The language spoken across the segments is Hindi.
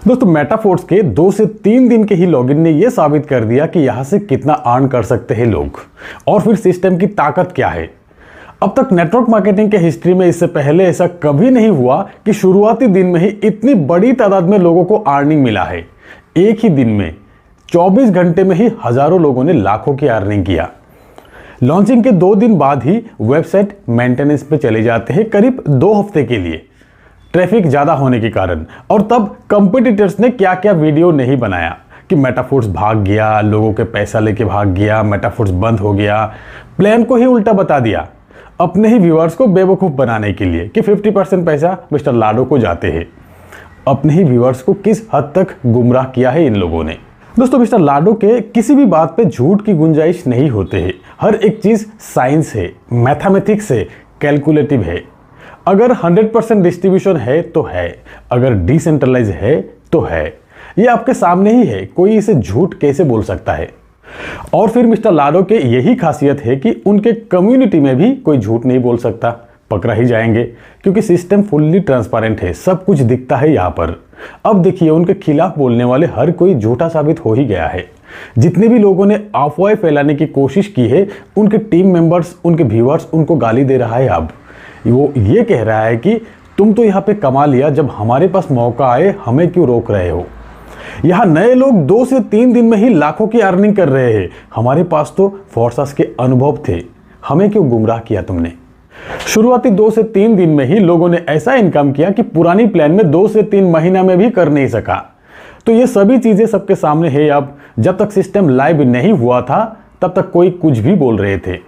दोस्तों मेटाफोर्स के 2 से 3 दिन के ही लॉगिन ने यह साबित कर दिया कि यहां से कितना अर्न कर सकते हैं लोग और फिर सिस्टम की ताकत क्या है। अब तक नेटवर्क मार्केटिंग के हिस्ट्री में इससे पहले ऐसा कभी नहीं हुआ कि शुरुआती दिन में ही इतनी बड़ी तादाद में लोगों को अर्निंग मिला है। एक ही दिन में 24 घंटे में ही हजारों लोगों ने लाखों की अर्निंग किया। लॉन्चिंग के 2 दिन बाद ही वेबसाइट मेंटेनेंस पे चले जाते हैं करीब 2 हफ्ते के लिए, ट्रैफिक ज्यादा होने के कारण। और तब कंपटीटर्स ने क्या क्या वीडियो नहीं बनाया कि मेटाफोर्स भाग गया, लोगों के पैसा लेके भाग गया, मेटाफोर्स बंद हो गया। प्लान को ही उल्टा बता दिया अपने ही व्यूअर्स को बेवकूफ बनाने के लिए कि 50% पैसा मिस्टर लाडो को जाते हैं। अपने ही व्यूअर्स को किस हद तक गुमराह किया है इन लोगों ने। दोस्तों मिस्टर लाडो के किसी भी बात पे झूठ की गुंजाइश नहीं होते है। हर एक चीज साइंस है, मैथमेटिक्स है, कैलकुलेटिव है। अगर 100% डिस्ट्रीब्यूशन है तो है, अगर डिसेंट्रलाइज है तो है। ये आपके सामने ही है, कोई इसे झूठ कैसे बोल सकता है। और फिर मिस्टर लाडो के यही खासियत है कि उनके कम्युनिटी में भी कोई झूठ नहीं बोल सकता, पकड़ा ही जाएंगे क्योंकि सिस्टम फुल्ली ट्रांसपेरेंट है, सब कुछ दिखता है यहाँ पर। अब देखिए उनके खिलाफ बोलने वाले हर कोई झूठा साबित हो ही गया है। जितने भी लोगों ने अफवाह फैलाने की कोशिश की है, उनके टीम मेंबर्स, उनके व्यूअर्स उनको गाली दे रहा है। अब वो ये कह रहा है कि तुम तो यहाँ पे कमा लिया, जब हमारे पास मौका आए हमें क्यों रोक रहे हो। यहाँ नए लोग 2 से 3 दिन में ही लाखों की अर्निंग कर रहे हैं, हमारे पास तो फोर्सास के अनुभव थे, हमें क्यों गुमराह किया तुमने। शुरुआती 2 से 3 दिन में ही लोगों ने ऐसा इनकम किया कि पुरानी प्लान में 2 से 3 महीना में भी कर नहीं सका। तो ये सभी चीजें सबके सामने है। अब जब तक सिस्टम लाइव नहीं हुआ था तब तक कोई कुछ भी बोल रहे थे,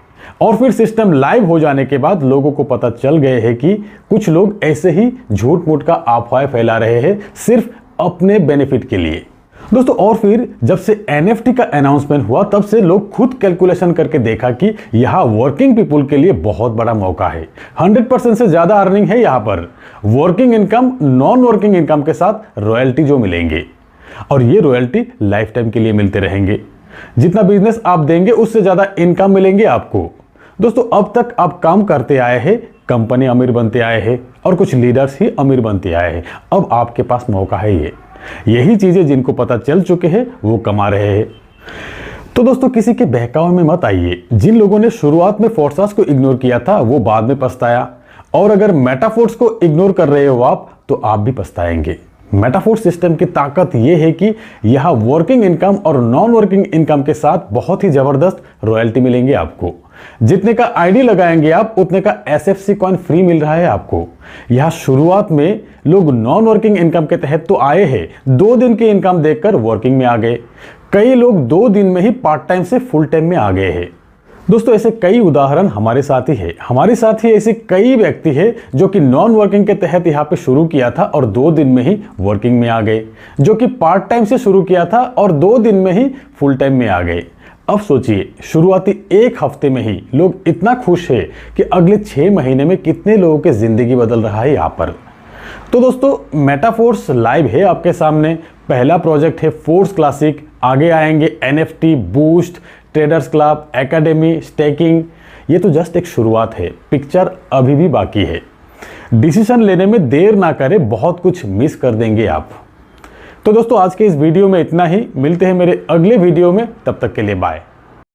और फिर सिस्टम लाइव हो जाने के बाद लोगों को पता चल गए हैं कि कुछ लोग ऐसे ही झूठ मूठ का अफवाह फैला रहे हैं सिर्फ अपने बेनिफिट के लिए। दोस्तों और फिर जब से NFT का अनाउंसमेंट हुआ तब से लोग खुद कैलकुलेशन करके देखा कि यहाँ वर्किंग पीपुल के लिए बहुत बड़ा मौका है। 100% से ज्यादा अर्निंग है यहाँ पर। Working income non working income के साथ रॉयल्टी जो मिलेंगे, और ये रॉयल्टी लाइफ टाइम के लिए मिलते रहेंगे। जितना बिजनेस आप देंगे उससे ज्यादा इनकम मिलेंगे आपको। दोस्तों अब तक आप काम करते आए हैं, कंपनी अमीर बनते आए हैं और कुछ लीडर्स ही अमीर बनते आए हैं। अब आपके पास मौका है। यही चीजें जिनको पता चल चुके हैं वो कमा रहे हैं। तो दोस्तों किसी के बहकावे में मत आइए। जिन लोगों ने शुरुआत में फोर्सास को इग्नोर किया था वो बाद में पछताया, और अगर मेटाफोर्स को इग्नोर कर रहे हो आप तो आप भी पछताएंगे। मेटाफोर्स सिस्टम की ताकत यह है कि यहां वर्किंग इनकम और नॉन वर्किंग इनकम के साथ बहुत ही जबरदस्त रॉयल्टी मिलेंगे आपको। जितने का आईडी लगाएंगे आप उतने का SFC कॉइन फ्री मिल रहा है आपको। यहां शुरुआत में लोग नॉन वर्किंग इनकम के तहत तो आए हैं, 2 दिन की इनकम देखकर वर्किंग में आ गए। कई लोग 2 दिन में ही पार्ट टाइम से फुल टाइम में आ गए हैं। दोस्तों ऐसे कई उदाहरण हमारे साथ ही है। हमारे साथ ही ऐसे कई व्यक्ति है जो कि नॉन वर्किंग के तहत यहाँ पे शुरू किया था और 2 दिन में ही वर्किंग में आ गए, जो कि पार्ट टाइम से शुरू किया था और 2 दिन में ही फुल टाइम में आ गए। अब सोचिए शुरुआती 1 हफ्ते में ही लोग इतना खुश है कि अगले 6 महीने में कितने लोगों की जिंदगी बदल रहा है यहाँ पर। तो दोस्तों मेटाफोर्स लाइव है आपके सामने। पहला प्रोजेक्ट है फोर्स क्लासिक, आगे आएंगे NFT, boost, traders club, academy, staking. ये तो जस्ट एक शुरुआत है, पिक्चर अभी भी बाकी है। डिसीजन लेने में देर ना करें, बहुत कुछ मिस कर देंगे आप। तो दोस्तों आज के इस वीडियो में इतना ही, मिलते हैं मेरे अगले वीडियो में, तब तक के लिए बाय।